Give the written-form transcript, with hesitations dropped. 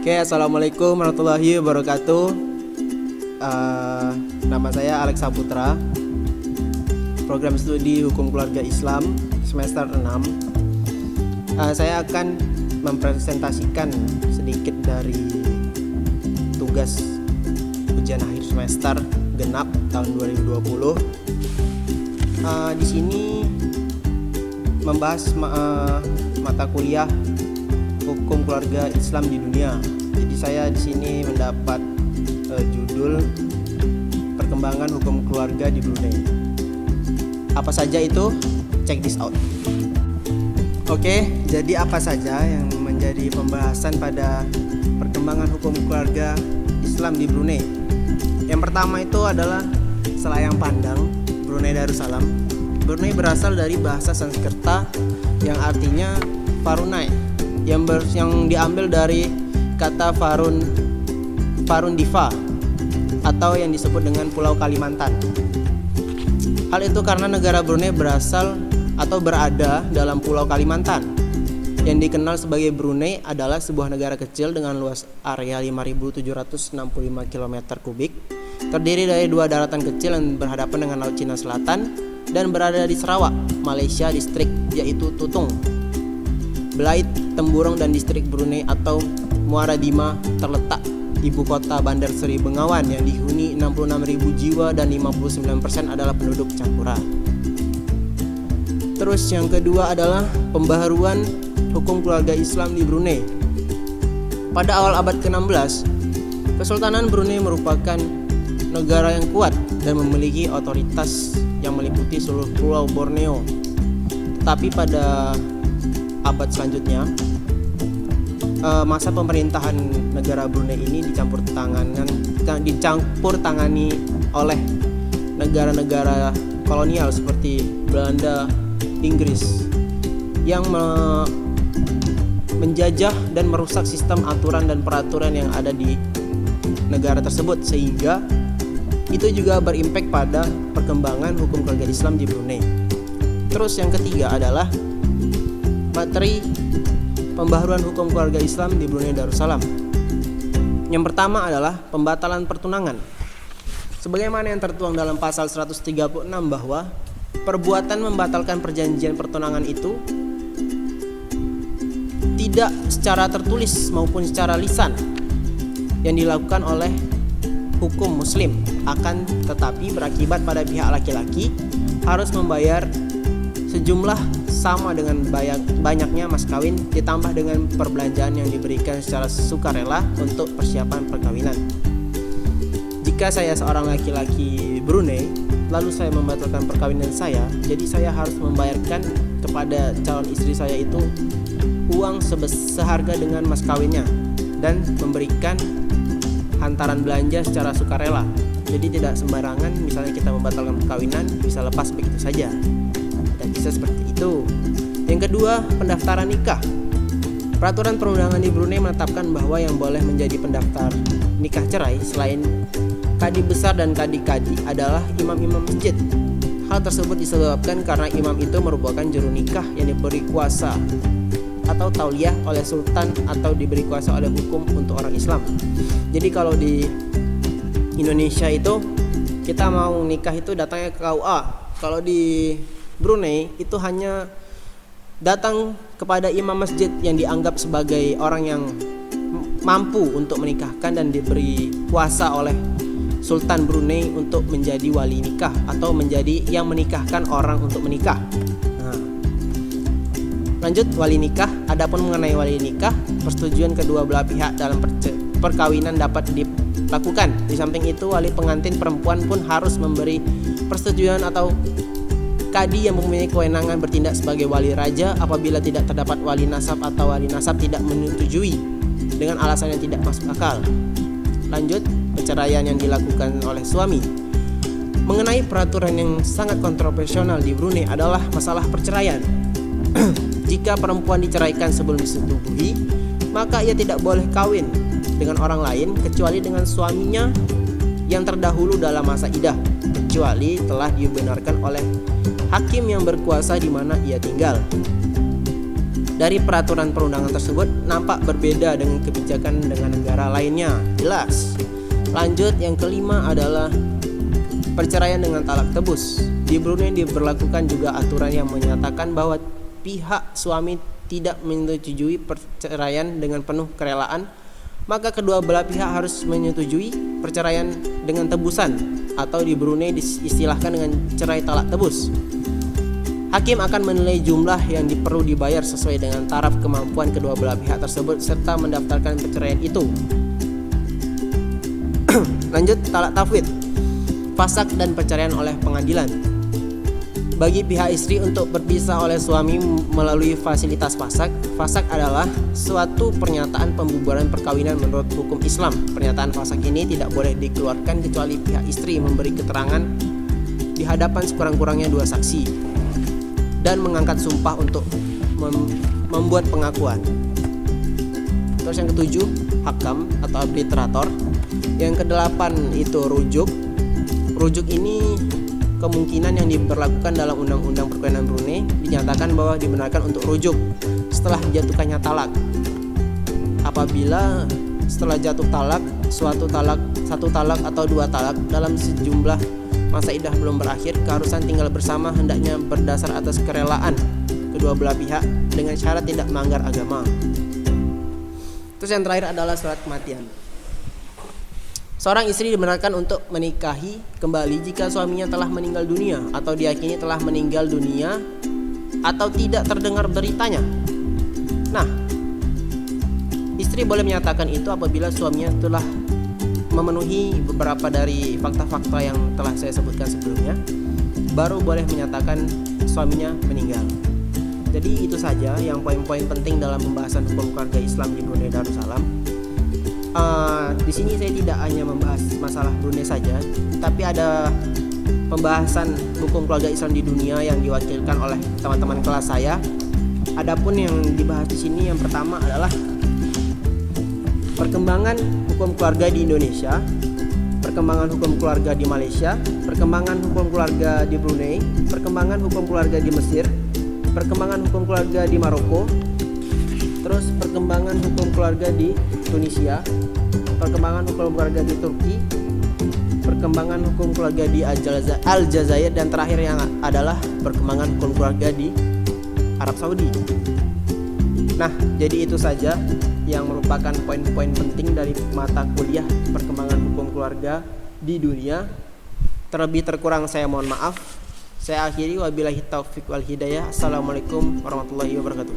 Oke, assalamualaikum warahmatullahi wabarakatuh. Nama saya Alex Saputra, program studi Hukum Keluarga Islam semester 6. Saya akan mempresentasikan sedikit dari tugas ujian akhir semester genap tahun 2020. Di sini membahas mata kuliah Hukum Keluarga Islam di Dunia. Jadi saya di sini mendapat judul Perkembangan Hukum Keluarga di Brunei. Apa saja itu? Check this out. Oke, jadi apa saja yang menjadi pembahasan pada perkembangan hukum keluarga Islam di Brunei? Yang pertama itu adalah selayang pandang Brunei Darussalam. Brunei berasal dari bahasa Sanskerta yang artinya Farunai, yang diambil dari kata Farun Diva atau yang disebut dengan Pulau Kalimantan. Hal itu karena negara Brunei berasal atau berada dalam Pulau Kalimantan. Yang dikenal sebagai Brunei adalah sebuah negara kecil dengan luas area 5.765 km kubik, terdiri dari dua daratan kecil yang berhadapan dengan Laut Cina Selatan dan berada di Sarawak, Malaysia distrik yaitu Tutung, Belait, Temburong dan distrik Brunei atau Muara Dima terletak ibu kota Bandar Seri Bengawan yang dihuni 66.000 jiwa dan 59% adalah penduduk campuran. Terus yang kedua adalah pembaharuan hukum keluarga Islam di Brunei. Pada awal abad ke-16, Kesultanan Brunei merupakan negara yang kuat dan memiliki otoritas yang meliputi seluruh pulau Borneo. Tetapi pada abad selanjutnya, masa pemerintahan negara Brunei ini dicampur tangani oleh negara-negara kolonial seperti Belanda, Inggris yang menjajah dan merusak sistem aturan dan peraturan yang ada di negara tersebut, sehingga itu juga berimpak pada perkembangan hukum keluarga Islam di Brunei. Terus yang ketiga adalah materi pembaharuan hukum keluarga Islam di Brunei Darussalam. Yang pertama adalah pembatalan pertunangan. Sebagaimana yang tertuang dalam pasal 136 bahwa perbuatan membatalkan perjanjian pertunangan itu tidak secara tertulis maupun secara lisan yang dilakukan oleh hukum muslim, akan tetapi berakibat pada pihak laki-laki harus membayar sejumlah sama dengan banyaknya mas kawin ditambah dengan perbelanjaan yang diberikan secara sukarela untuk persiapan perkawinan. Jika saya seorang laki-laki Brunei lalu saya membatalkan perkawinan saya, jadi saya harus membayarkan kepada calon istri saya itu uang seharga dengan mas kawinnya dan memberikan hantaran belanja secara sukarela. Jadi tidak sembarangan misalnya kita membatalkan perkawinan bisa lepas begitu saja. Tidak bisa seperti itu. Yang kedua, pendaftaran nikah. Peraturan perundangan di Brunei menetapkan bahwa yang boleh menjadi pendaftar nikah cerai selain kadi besar dan kadi-kadi adalah imam-imam masjid. Hal tersebut disebabkan karena imam itu merupakan juru nikah yang diberi kuasa atau tauliyah oleh sultan atau diberi kuasa oleh hukum untuk orang Islam. Jadi kalau di Indonesia itu kita mau nikah itu datangnya ke KUA. Kalau di Brunei itu hanya datang kepada imam masjid yang dianggap sebagai orang yang mampu untuk menikahkan dan diberi kuasa oleh Sultan Brunei untuk menjadi wali nikah atau menjadi yang menikahkan orang untuk menikah. Lanjut, wali nikah. Adapun mengenai wali nikah, persetujuan kedua belah pihak dalam perkawinan dapat dilakukan. Di samping itu, wali pengantin perempuan pun harus memberi persetujuan atau kadi yang mempunyai kewenangan bertindak sebagai wali raja apabila tidak terdapat wali nasab atau wali nasab tidak menyetujui dengan alasan yang tidak masuk akal. Lanjut, perceraian yang dilakukan oleh suami. Mengenai peraturan yang sangat kontroversial di Brunei adalah masalah perceraian. Jika perempuan diceraikan sebelum disetubuhi, maka ia tidak boleh kawin dengan orang lain kecuali dengan suaminya yang terdahulu dalam masa iddah, kecuali telah dibenarkan oleh hakim yang berkuasa di mana ia tinggal. dari peraturan perundangan tersebut nampak berbeda dengan kebijakan dengan negara lainnya. Jelas. Lanjut, yang kelima adalah perceraian dengan talak tebus. Di Brunei diberlakukan juga aturan yang menyatakan bahwa pihak suami tidak menyetujui perceraian dengan penuh kerelaan, maka kedua belah pihak harus menyetujui perceraian dengan tebusan, atau di Brunei diistilahkan dengan cerai talak tebus. Hakim akan menilai jumlah yang perlu dibayar sesuai dengan taraf kemampuan kedua belah pihak tersebut serta mendaftarkan perceraian itu. Lanjut, talak tafwid, fasak dan perceraian oleh pengadilan. Bagi pihak istri untuk berpisah oleh suami melalui fasilitas fasak. Fasak adalah suatu pernyataan pembubaran perkawinan menurut hukum Islam. Pernyataan fasak ini tidak boleh dikeluarkan kecuali pihak istri memberi keterangan di hadapan sekurang-kurangnya 2 saksi dan mengangkat sumpah untuk membuat pengakuan. Terus yang ketujuh, hakam atau arbitrator. Yang kedelapan itu rujuk. Rujuk ini kemungkinan yang diberlakukan dalam Undang-Undang Perkawinan Brunei dinyatakan bahwa dibenarkan untuk rujuk setelah dijatuhkannya talak. Apabila setelah jatuh talak, satu talak atau 2 talak dalam sejumlah masa iddah belum berakhir, keharusan tinggal bersama hendaknya berdasar atas kerelaan kedua belah pihak dengan syarat tidak melanggar agama. Terus yang terakhir adalah surat kematian. Seorang istri dibenarkan untuk menikahi kembali jika suaminya telah meninggal dunia atau diyakini telah meninggal dunia atau tidak terdengar beritanya. Nah, istri boleh menyatakan itu apabila suaminya telah memenuhi beberapa dari fakta-fakta yang telah saya sebutkan sebelumnya, baru boleh menyatakan suaminya meninggal. Jadi itu saja yang poin-poin penting dalam pembahasan hukum keluarga Islam di Brunei Darussalam. Di sini saya tidak hanya membahas masalah Brunei saja, tapi ada pembahasan hukum keluarga Islam di dunia yang diwakilkan oleh teman-teman kelas saya. Adapun yang dibahas di sini yang pertama adalah perkembangan hukum keluarga di Indonesia, perkembangan hukum keluarga di Malaysia, perkembangan hukum keluarga di Brunei, perkembangan hukum keluarga di Mesir, perkembangan hukum keluarga di Maroko, terus perkembangan hukum keluarga di Tunisia, perkembangan hukum keluarga di Turki, perkembangan hukum keluarga di Aljazair, dan terakhir yang adalah perkembangan hukum keluarga di Arab Saudi. Nah, jadi itu saja yang merupakan poin-poin penting dari mata kuliah perkembangan hukum keluarga di dunia. Terlebih terkurang saya mohon maaf. Saya akhiri, wabillahi taufiq wal hidayah. Assalamualaikum warahmatullahi wabarakatuh.